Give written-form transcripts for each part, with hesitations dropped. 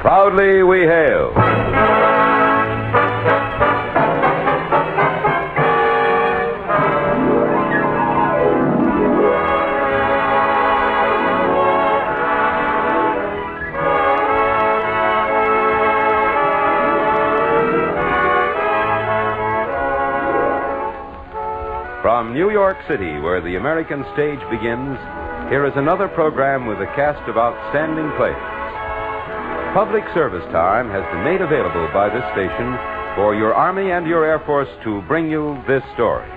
Proudly we hail. From New York City, where the American stage begins, here is another program with a cast of outstanding players. Public service time has been made available by this station for your Army and your Air Force to bring you this story.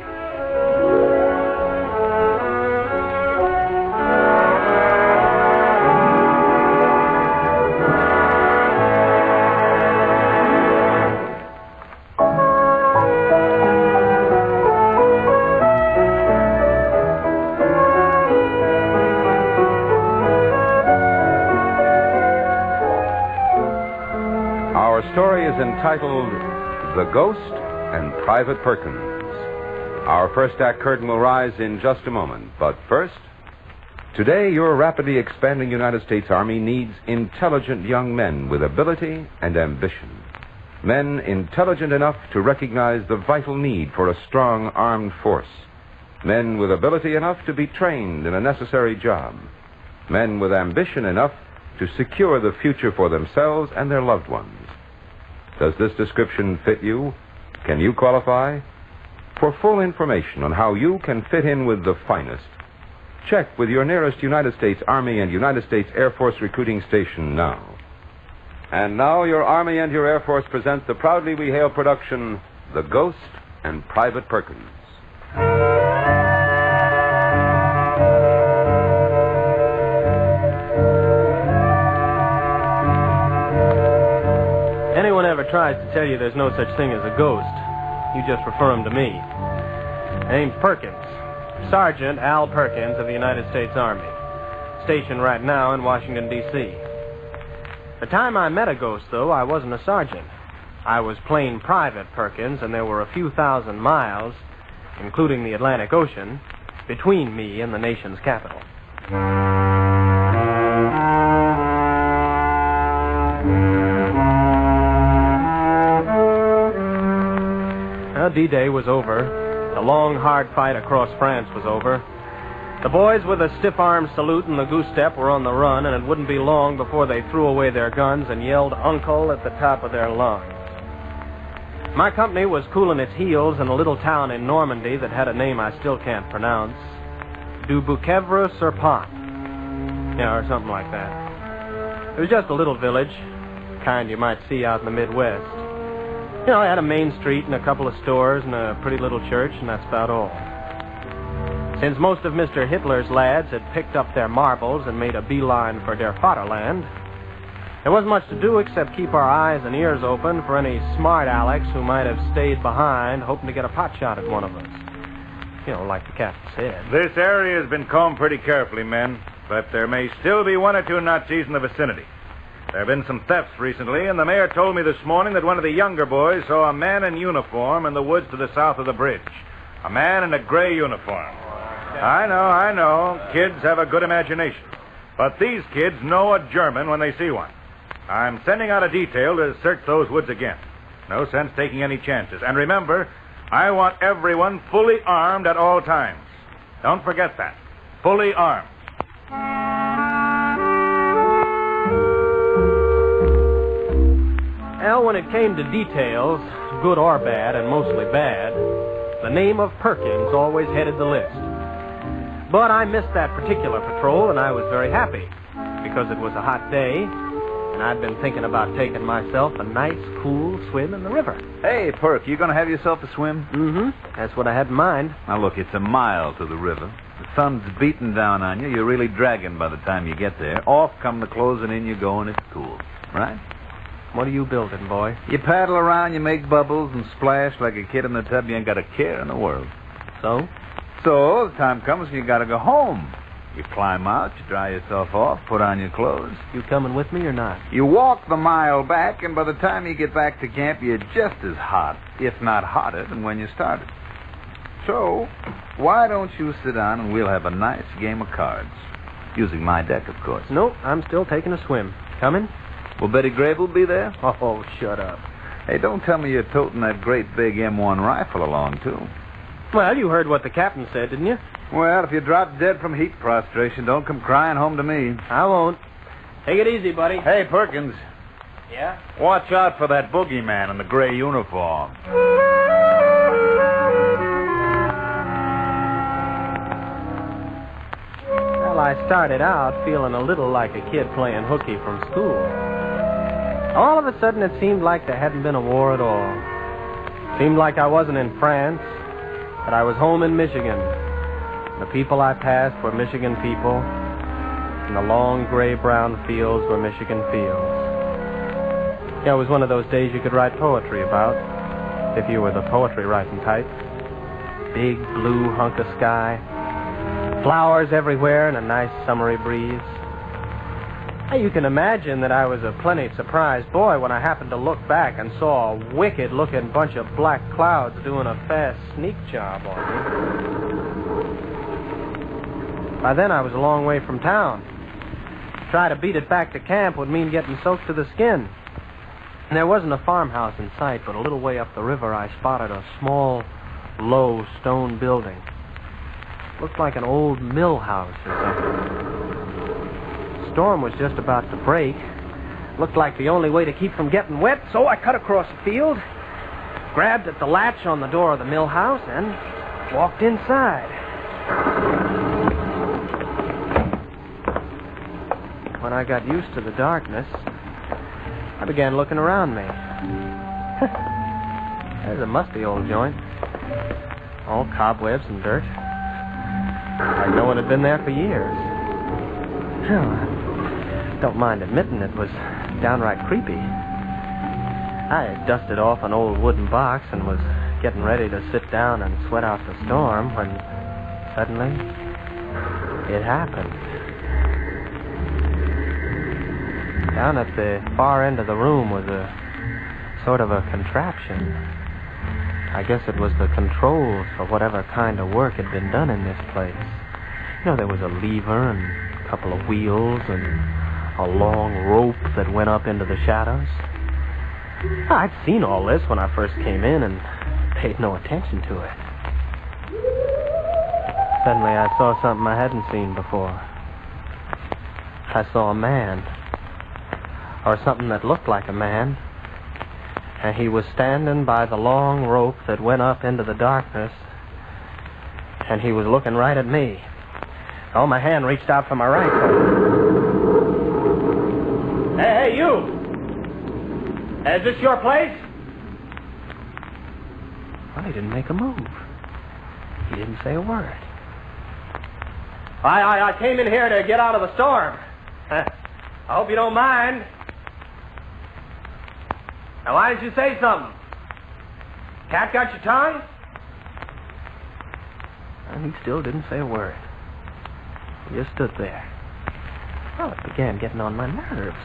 Our story is entitled The Ghost and Private Perkins. Our first act curtain will rise in just a moment. But first, today your rapidly expanding United States Army needs intelligent young men with ability and ambition. Men intelligent enough to recognize the vital need for a strong armed force. Men with ability enough to be trained in a necessary job. Men with ambition enough to secure the future for themselves and their loved ones. Does this description fit you? Can you qualify? For full information on how you can fit in with the finest, check with your nearest United States Army and United States Air Force recruiting station now. And now your Army and your Air Force present the Proudly We Hail production, The Ghost and Private Perkins. Anyone ever tries to tell you there's no such thing as a ghost, you just refer him to me. Name's Perkins. Sergeant Al Perkins of the United States Army. Stationed right now in Washington, D.C. The time I met a ghost, though, I wasn't a sergeant. I was plain Private Perkins, and there were a few thousand miles, including the Atlantic Ocean, between me and the nation's capital. D-Day was over. The long, hard fight across France was over. The boys with a stiff-arm salute and the goose step were on the run, and it wouldn't be long before they threw away their guns and yelled "Uncle" at the top of their lungs. My company was cooling its heels in a little town in Normandy that had a name I still can't pronounce. Du Bouquevre-sur-Pont. Yeah, or something like that. It was just a little village, kind you might see out in the Midwest. You know, it had a main street and a couple of stores and a pretty little church, and that's about all. Since most of Mr. Hitler's lads had picked up their marbles and made a beeline for their fatherland, there wasn't much to do except keep our eyes and ears open for any smart Alecs who might have stayed behind hoping to get a pot shot at one of us. You know, like the captain said. This area has been combed pretty carefully, men, but there may still be one or two Nazis in the vicinity. There have been some thefts recently, and the mayor told me this morning that one of the younger boys saw a man in uniform in the woods to the south of the bridge. A man in a gray uniform. I know. Kids have a good imagination. But these kids know a German when they see one. I'm sending out a detail to search those woods again. No sense taking any chances. And remember, I want everyone fully armed at all times. Don't forget that. Fully armed. Well, when it came to details, good or bad, and mostly bad, the name of Perkins always headed the list. But I missed that particular patrol, and I was very happy, because it was a hot day, and I'd been thinking about taking myself a nice, cool swim in the river. Hey, Perk, you going to have yourself a swim? Mm-hmm. That's what I had in mind. Now, look, it's a mile to the river. The sun's beating down on you. You're really dragging by the time you get there. Off come the clothes, and in you go, and it's cool. Right? What are you building, boy? You paddle around, you make bubbles, and splash like a kid in the tub. You ain't got a care in the world. So? So, the time comes you got to go home. You climb out, you dry yourself off, put on your clothes. You coming with me or not? You walk the mile back, and by the time you get back to camp, you're just as hot, if not hotter, than when you started. So, why don't you sit down and we'll have a nice game of cards? Using my deck, of course. Nope, I'm still taking a swim. Coming? Will Betty Grable be there? Oh, shut up. Hey, don't tell me you're toting that great big M1 rifle along, too. Well, you heard what the captain said, didn't you? Well, if you drop dead from heat prostration, don't come crying home to me. I won't. Take it easy, buddy. Hey, Perkins. Yeah? Watch out for that boogeyman in the gray uniform. Well, I started out feeling a little like a kid playing hooky from school. All of a sudden, it seemed like there hadn't been a war at all. It seemed like I wasn't in France, but I was home in Michigan. The people I passed were Michigan people, and the long gray-brown fields were Michigan fields. Yeah, it was one of those days you could write poetry about, if you were the poetry-writing type. Big blue hunk of sky, flowers everywhere, and a nice summery breeze. Hey, you can imagine that I was a plenty surprised boy when I happened to look back and saw a wicked-looking bunch of black clouds doing a fast sneak job on me. By then, I was a long way from town. To try to beat it back to camp would mean getting soaked to the skin. And there wasn't a farmhouse in sight, but a little way up the river, I spotted a small, low stone building. Looked like an old mill house or something. The storm was just about to break. Looked like the only way to keep from getting wet, so I cut across the field, grabbed at the latch on the door of the mill house, and walked inside. When I got used to the darkness, I began looking around me. There's a musty old joint. All cobwebs and dirt. Like no one had been there for years. Well, I don't mind admitting it was downright creepy. I had dusted off an old wooden box and was getting ready to sit down and sweat out the storm when suddenly it happened. Down at the far end of the room was a sort of a contraption. I guess it was the controls for whatever kind of work had been done in this place. You know, there was a lever and a couple of wheels and a long rope that went up into the shadows. I'd seen all this when I first came in and paid no attention to it. Suddenly I saw something I hadn't seen before. I saw a man. Or something that looked like a man. And he was standing by the long rope that went up into the darkness. And he was looking right at me. Oh, my hand reached out for my rifle. Hey, you! Is this your place? Well, he didn't make a move. He didn't say a word. I came in here to get out of the storm. I hope you don't mind. Now, why didn't you say something? Cat got your tongue? And he still didn't say a word. He just stood there. Well, it began getting on my nerves.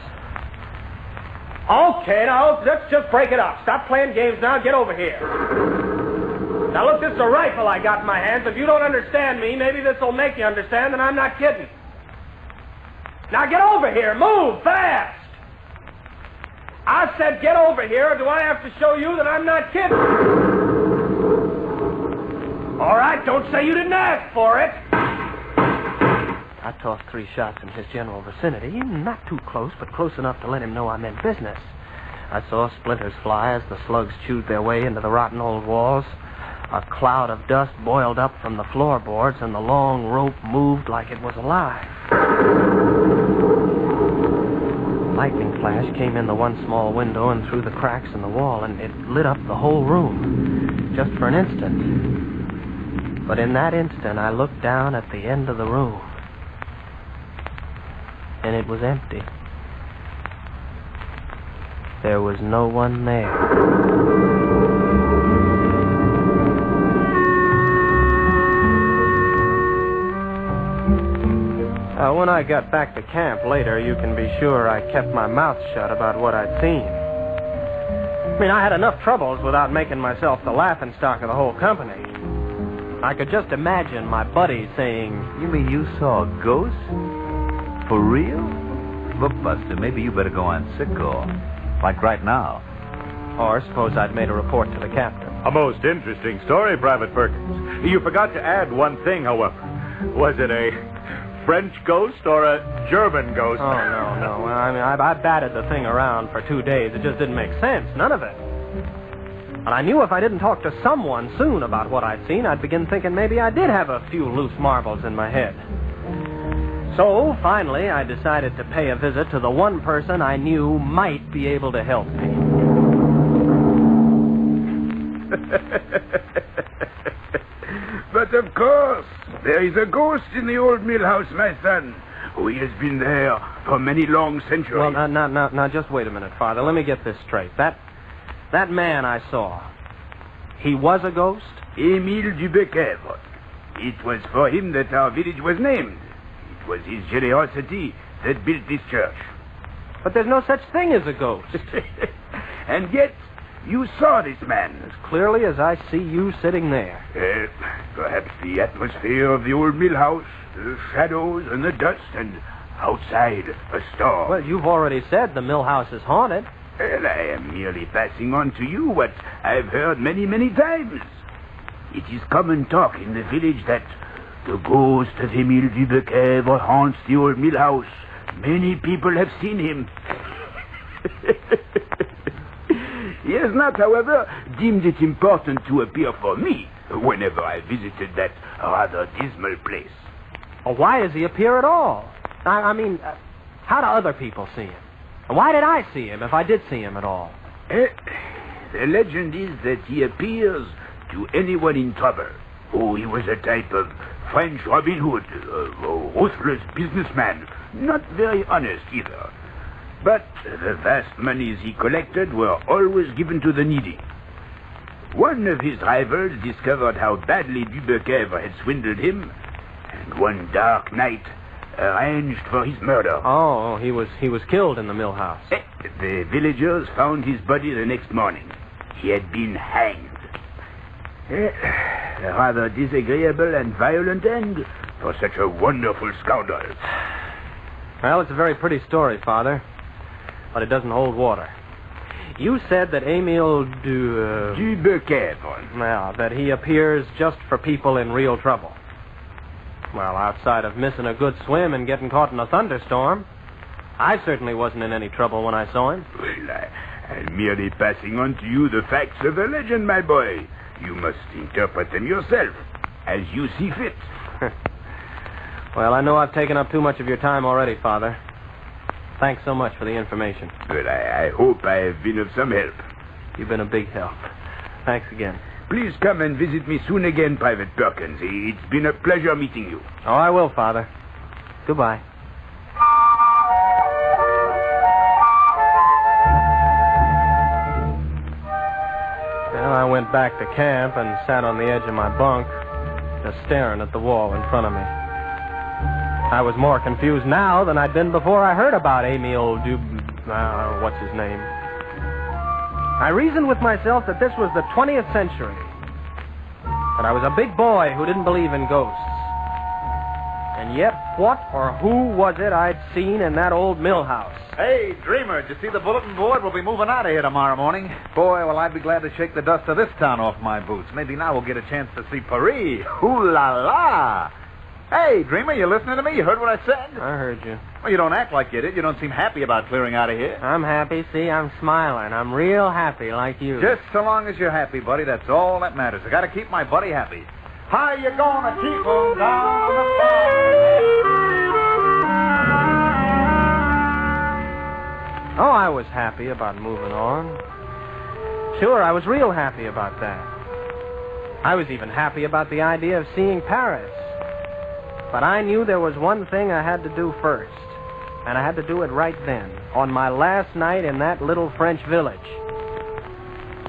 Okay, now, let's just break it up. Stop playing games now. Get over here. Now, look, this is a rifle I got in my hands. If you don't understand me, maybe this will make you understand that I'm not kidding. Now, get over here. Move, fast. I said get over here, or do I have to show you that I'm not kidding? All right, don't say you didn't ask for it. I tossed 3 shots in his general vicinity, not too close, but close enough to let him know I meant business. I saw splinters fly as the slugs chewed their way into the rotten old walls. A cloud of dust boiled up from the floorboards, and the long rope moved like it was alive. Lightning flash came in the one small window and through the cracks in the wall, and it lit up the whole room, just for an instant. But in that instant, I looked down at the end of the room, and it was empty. There was no one there. When I got back to camp later, you can be sure I kept my mouth shut about what I'd seen. I mean, I had enough troubles without making myself the laughingstock of the whole company. I could just imagine my buddies saying, You mean you saw a ghost? For real? Look, Buster, maybe you better go on sick call. Like right now. Or suppose I'd made a report to the captain. A most interesting story, Private Perkins. You forgot to add one thing, however. Was it a French ghost or a German ghost? Oh, no. I mean, I batted the thing around for 2 days. It just didn't make sense. None of it. And I knew if I didn't talk to someone soon about what I'd seen, I'd begin thinking maybe I did have a few loose marbles in my head. So, finally, I decided to pay a visit to the one person I knew might be able to help me. But of course, there is a ghost in the old mill house, my son, who has been there for many long centuries. Well, now, just wait a minute, Father. Let me get this straight. That man I saw, he was a ghost? Émile Dubecavre. It was for him that our village was named. It was his generosity that built this church. But there's no such thing as a ghost. And yet, you saw this man. As clearly as I see you sitting there. Perhaps the atmosphere of the old mill house, the shadows and the dust, and outside a storm. Well, you've already said the mill house is haunted. Well, I am merely passing on to you what I've heard many, many times. It is common talk in the village that the ghost of Émile Dubecavre haunts the old mill house. Many people have seen him. He has not, however, deemed it important to appear for me whenever I visited that rather dismal place. Well, why does he appear at all? I mean, how do other people see him? And why did I see him if I did see him at all? The legend is that he appears to anyone in trouble. Oh, he was a type of French Robin Hood, a ruthless businessman, not very honest either. But the vast monies he collected were always given to the needy. One of his rivals discovered how badly Dubecavre had swindled him, and one dark night arranged for his murder. Oh, he was killed in the mill house. The villagers found his body the next morning. He had been hanged. A rather disagreeable and violent end for such a wonderful scoundrel. Well, it's a very pretty story, Father, but it doesn't hold water. You said that Émile Dubecavre. Well, that he appears just for people in real trouble. Well, outside of missing a good swim and getting caught in a thunderstorm, I certainly wasn't in any trouble when I saw him. Well, I'm merely passing on to you the facts of the legend, my boy. You must interpret them yourself, as you see fit. Well, I know I've taken up too much of your time already, Father. Thanks so much for the information. Well, I hope I have been of some help. You've been a big help. Thanks again. Please come and visit me soon again, Private Perkins. It's been a pleasure meeting you. Oh, I will, Father. Goodbye. Well, I went back to camp and sat on the edge of my bunk, just staring at the wall in front of me. I was more confused now than I'd been before I heard about Émile what's his name? I reasoned with myself that this was the 20th century, that I was a big boy who didn't believe in ghosts. And yet, what or who was it I'd seen in that old mill house? Hey, Dreamer, did you see the bulletin board? We'll be moving out of here tomorrow morning. Boy, well, I'd be glad to shake the dust of this town off my boots. Maybe now we'll get a chance to see Paris. Ooh la la! Hey, Dreamer, you listening to me? You heard what I said? I heard you. Well, you don't act like you did. You don't seem happy about clearing out of here. I'm happy. See, I'm smiling. I'm real happy like you. Just so long as you're happy, buddy, that's all that matters. I gotta keep my buddy happy. How you gonna keep him down the Oh, I was happy about moving on. Sure, I was real happy about that. I was even happy about the idea of seeing Paris. But I knew there was one thing I had to do first, and I had to do it right then, on my last night in that little French village.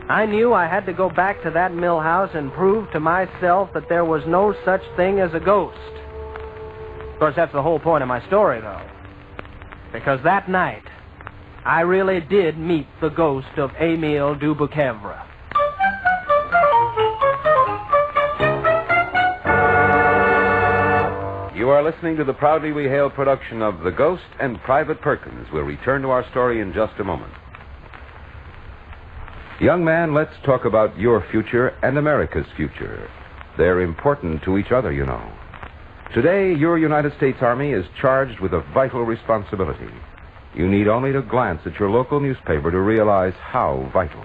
I knew I had to go back to that mill house and prove to myself that there was no such thing as a ghost. Of course, that's the whole point of my story, though. Because that night, I really did meet the ghost of Émile Dubecavre. You are listening to the Proudly We Hail production of The Ghost and Private Perkins. We'll return to our story in just a moment. Young man, let's talk about your future and America's future. They're important to each other, you know. Today, your United States Army is charged with a vital responsibility. You need only to glance at your local newspaper to realize how vital.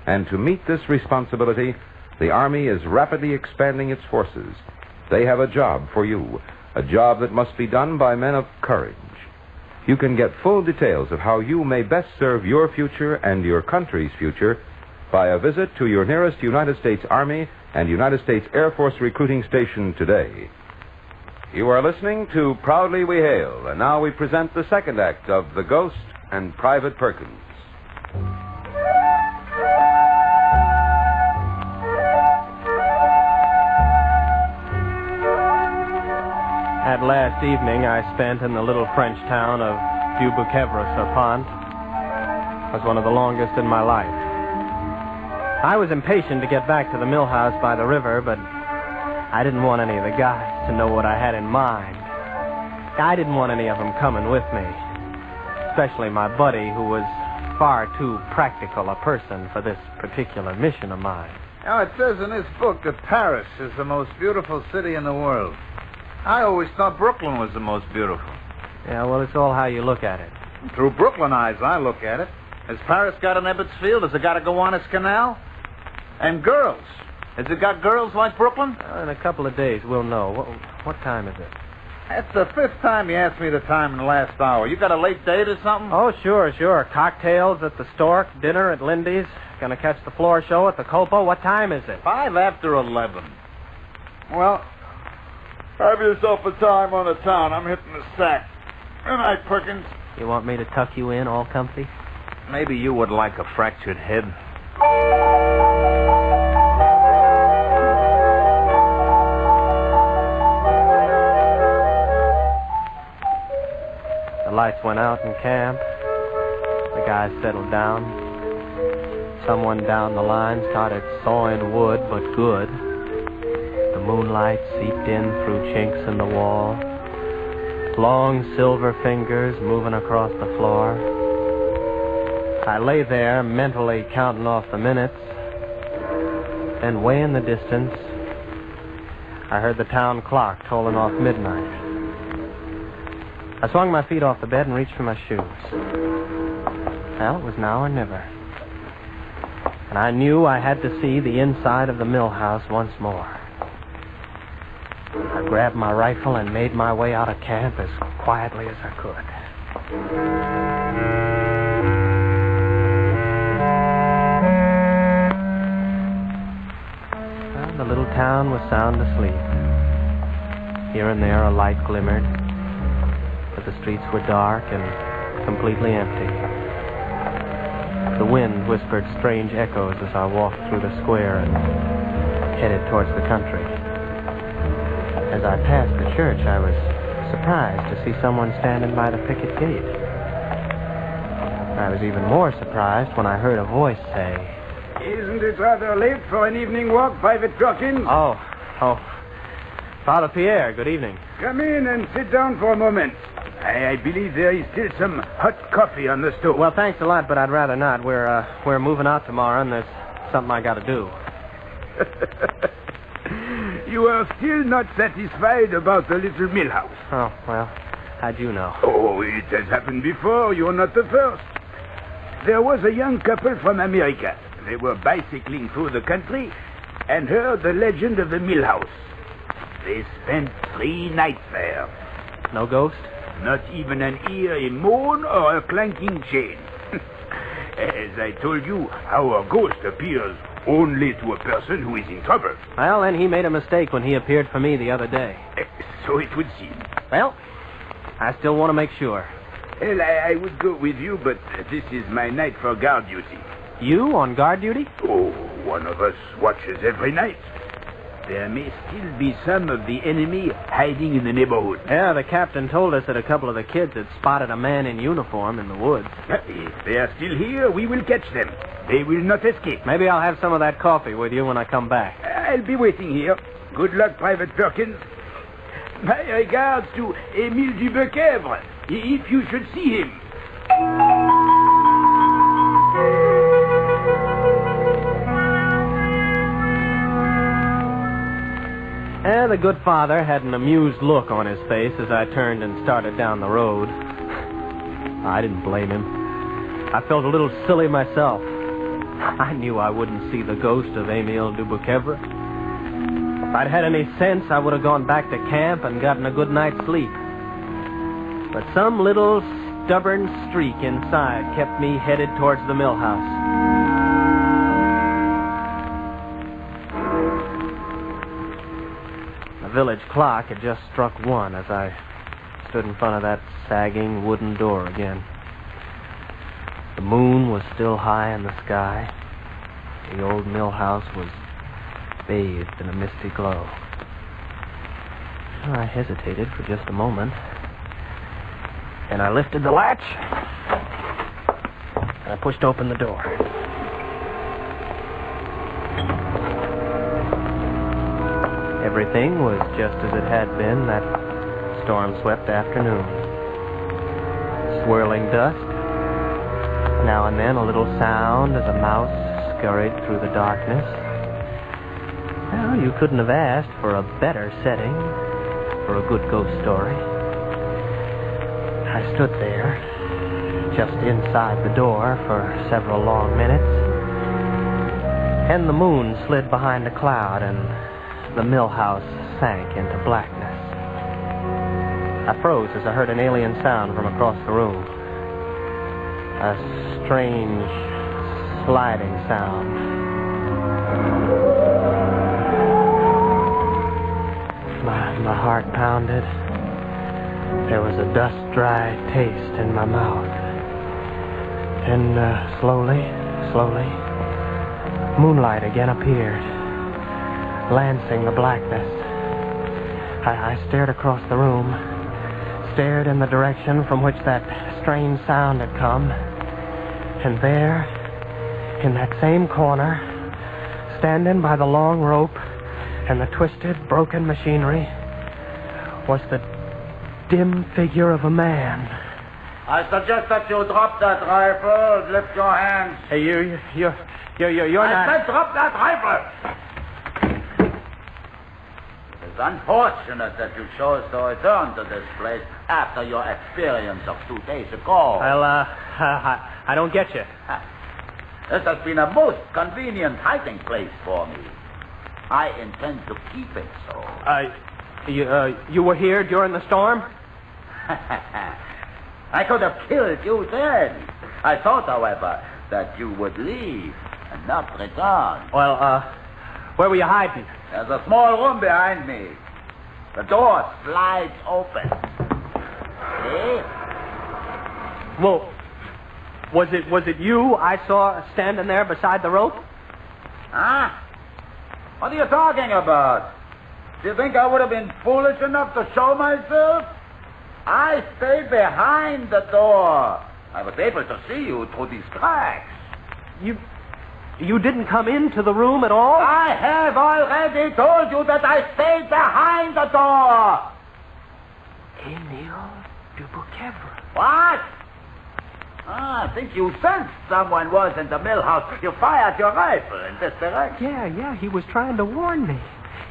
And to meet this responsibility, the Army is rapidly expanding its forces. They have a job for you, a job that must be done by men of courage. You can get full details of how you may best serve your future and your country's future by a visit to your nearest United States Army and United States Air Force recruiting station today. You are listening to Proudly We Hail, and now we present the second act of The Ghost and Private Perkins. That last evening I spent in the little French town of Dubuquevre-sur-Pont was one of the longest in my life. I was impatient to get back to the mill house by the river, but I didn't want any of the guys to know what I had in mind. I didn't want any of them coming with me, especially my buddy, who was far too practical a person for this particular mission of mine. Now, it says in this book that Paris is the most beautiful city in the world. I always thought Brooklyn was the most beautiful. Yeah, well, it's all how you look at it. Through Brooklyn eyes, I look at it. Has Paris got an Ebbets Field? Has it got a Gowanus Canal? And girls. Has it got girls like Brooklyn? In a couple of days, we'll know. What time is it? That's the fifth time you asked me the time in the last hour. You got a late date or something? Oh, sure. Cocktails at the Stork, dinner at Lindy's. Gonna catch the floor show at the Copo. What time is it? 5 after 11. Well, have yourself a time on the town. I'm hitting the sack. Good night, Perkins. You want me to tuck you in, all comfy? Maybe you would like a fractured head. The lights went out in camp. The guys settled down. Someone down the line started sawing wood, but good. The moonlight seeped in through chinks in the wall. Long silver fingers moving across the floor. I lay there mentally counting off the minutes. Then way in the distance, I heard the town clock tolling off midnight. I swung my feet off the bed and reached for my shoes. Well, it was now or never. And I knew I had to see the inside of the mill house once more. I grabbed my rifle and made my way out of camp as quietly as I could. Well, the little town was sound asleep. Here and there a light glimmered, but the streets were dark and completely empty. The wind whispered strange echoes as I walked through the square and headed towards the country. As I passed the church, I was surprised to see someone standing by the picket gate. I was even more surprised when I heard a voice say, Isn't it rather late for an evening walk, Private Perkins? Oh, Father Pierre, good evening. Come in and sit down for a moment. I believe there is still some hot coffee on the stove. Well, thanks a lot, but I'd rather not. We're moving out tomorrow, and there's something I got to do. You are still not satisfied about the little mill house. Oh, well, how'd you know? Oh, it has happened before. You're not the first. There was a young couple from America. They were bicycling through the country and heard the legend of the mill house. They spent 3 nights there. No ghost? Not even an ear, a moan, or a clanking chain. As I told you, our ghost appears only to a person who is in trouble. Well, then he made a mistake when he appeared for me the other day. So it would seem. Well, I still want to make sure. Well, I would go with you, but this is my night for guard duty. You on guard duty? Oh, one of us watches every night. There may still be some of the enemy hiding in the neighborhood. Yeah, the captain told us that a couple of the kids had spotted a man in uniform in the woods. If they are still here, we will catch them. They will not escape. Maybe I'll have some of that coffee with you when I come back. I'll be waiting here. Good luck, Private Perkins. My regards to Émile Dubuquevre, if you should see him. The good father had an amused look on his face as I turned and started down the road. I didn't blame him. I felt a little silly myself. I knew I wouldn't see the ghost of Émile Dubuquevre. If I'd had any sense, I would have gone back to camp and gotten a good night's sleep. But some little stubborn streak inside kept me headed towards the mill house. The village clock had just struck 1 as I stood in front of that sagging wooden door again. The moon was still high in the sky. The old mill house was bathed in a misty glow. I hesitated for just a moment. And I lifted the latch. And I pushed open the door. Everything was just as it had been that storm-swept afternoon. Swirling dust. Now and then a little sound as a mouse scurried through the darkness. Well, you couldn't have asked for a better setting for a good ghost story. I stood there, just inside the door for several long minutes. And the moon slid behind a cloud and the mill house sank into blackness. I froze as I heard an alien sound from across the room. A strange, sliding sound. My heart pounded. There was a dust-dry taste in my mouth. And slowly, moonlight again appeared, lancing the blackness. I stared across the room, stared in the direction from which that strange sound had come. And there, in that same corner, standing by the long rope and the twisted, broken machinery, was the dim figure of a man. I suggest that you drop that rifle, lift your hands. Hey, you're not... I said drop that rifle! It's unfortunate that you chose to return to this place after your experience of 2 days ago. Well, I don't get you. This has been a most convenient hiding place for me. I intend to keep it so. You were here during the storm? I could have killed you then. I thought, however, that you would leave and not return. Well, where were you hiding? There's a small room behind me. The door slides open. See? Well, was it you I saw standing there beside the rope? Huh? What are you talking about? Do you think I would have been foolish enough to show myself? I stayed behind the door. I was able to see you through these cracks. You didn't come into the room at all? I have already told you that I stayed behind the door. Émile Dubuquevre. What? I think you sensed someone was in the mill house. You fired your rifle in this direction. Yeah, he was trying to warn me.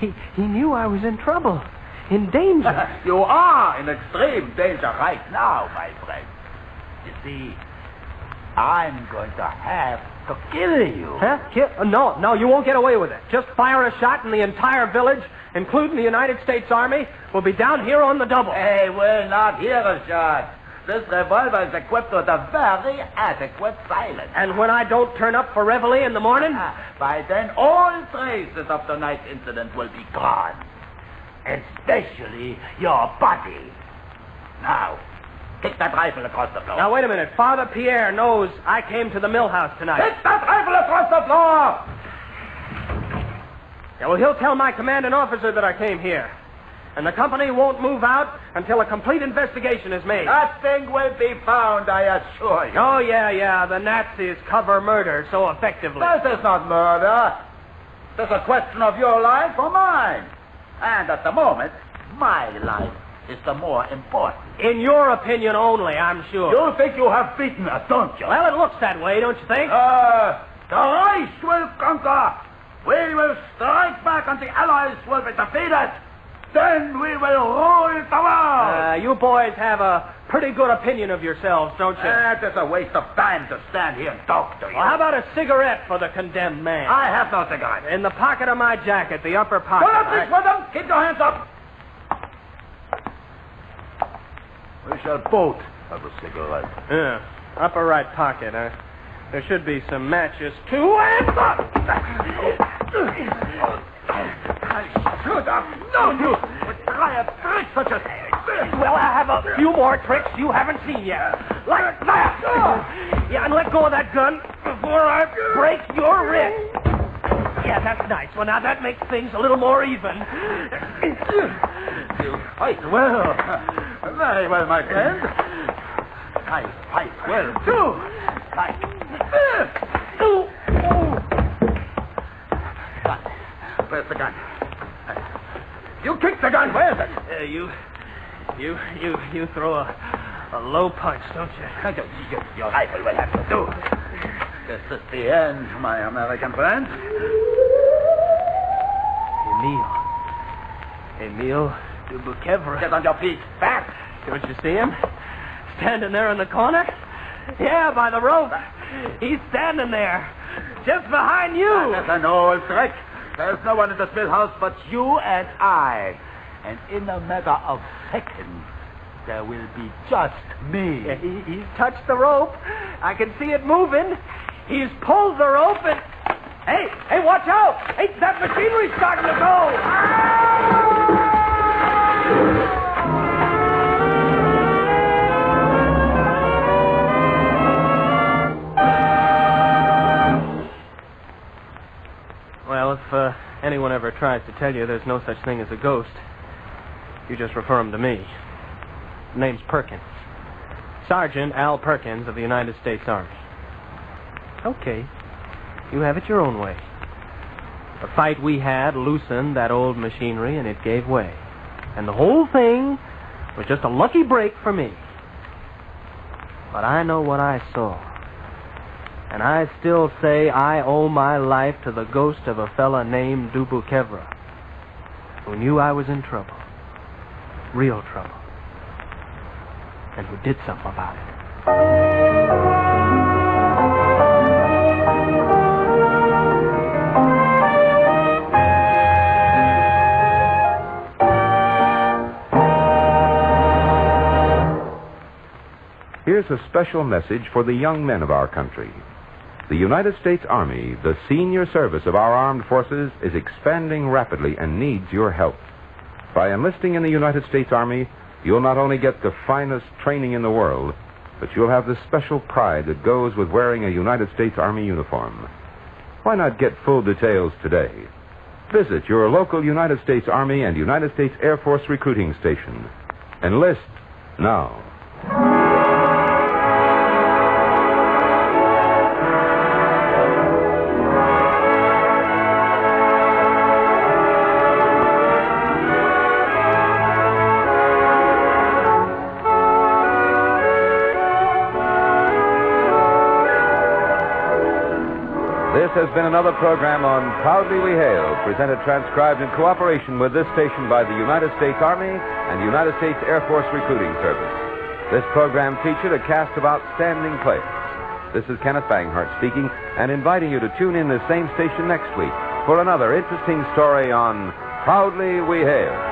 He knew I was in trouble, in danger. You are in extreme danger right now, my friend. You see, I'm going to have to kill you. Huh? No, you won't get away with it. Just fire a shot and the entire village, including the United States Army, will be down here on the double. They will not hear a shot. This revolver is equipped with a very adequate silence. And when I don't turn up for reveille in the morning? By then, all traces of tonight's incident will be gone. Especially your body. Now, kick that rifle across the floor. Now, wait a minute. Father Pierre knows I came to the mill house tonight. Kick that rifle across the floor! Yeah, well, he'll tell my commanding officer that I came here. And the company won't move out until a complete investigation is made. Nothing will be found, I assure you. Oh, yeah. The Nazis cover murder so effectively. This is not murder. This is a question of your life or mine. And at the moment, my life is the more important. In your opinion only, I'm sure. You think you have beaten us, don't you? Well, it looks that way, don't you think? The Reich will conquer. We will strike back and the Allies will be defeated. Then we will rule the world. You boys have a pretty good opinion of yourselves, don't you? That is a waste of time to stand here and talk to you. Well, how about a cigarette for the condemned man? I have no cigarette. In the pocket of my jacket, the upper pocket. Pull up this for them. Keep your hands up. We shall both have a cigarette. Yeah, upper right pocket. There should be some matches, too, and... I should have known you would try a trick such as this. Well, I have a few more tricks you haven't seen yet. Like that. Yeah, and let go of that gun before I break your wrist. Yeah, that's nice. Well, now that makes things a little more even. You fight well. Very well, my friend. I fight well, too. Where's the gun? You kicked the gun. Where's it? You throw a low punch, don't you? Your rifle will have to do. This is the end, my American friend. Emile Dubuquevre. Get on your feet. Fast. Don't you see him? Standing there in the corner? Yeah, by the rope. He's standing there. Just behind you. That's an old trick. There's no one in the Smith house but you and I. And in a matter of seconds, there will be just me. Yeah, he's touched the rope. I can see it moving. He's pulled the rope and... Hey, watch out! Hey, that machinery's starting to go! Well, if anyone ever tries to tell you there's no such thing as a ghost, you just refer him to me. The name's Perkins. Sergeant Al Perkins of the United States Army. Okay. You have it your own way. The fight we had loosened that old machinery, and it gave way. And the whole thing was just a lucky break for me. But I know what I saw. And I still say I owe my life to the ghost of a fella named Dubuquevre, who knew I was in trouble. Real trouble. And who did something about it. Here's a special message for the young men of our country. The United States Army, the senior service of our armed forces, is expanding rapidly and needs your help. By enlisting in the United States Army, you'll not only get the finest training in the world, but you'll have the special pride that goes with wearing a United States Army uniform. Why not get full details today? Visit your local United States Army and United States Air Force recruiting station. Enlist now. This has been another program on Proudly We Hail, presented transcribed in cooperation with this station by the United States Army and United States Air Force Recruiting Service. This program featured a cast of outstanding players. This is Kenneth Banghart speaking and inviting you to tune in this same station next week for another interesting story on Proudly We Hail.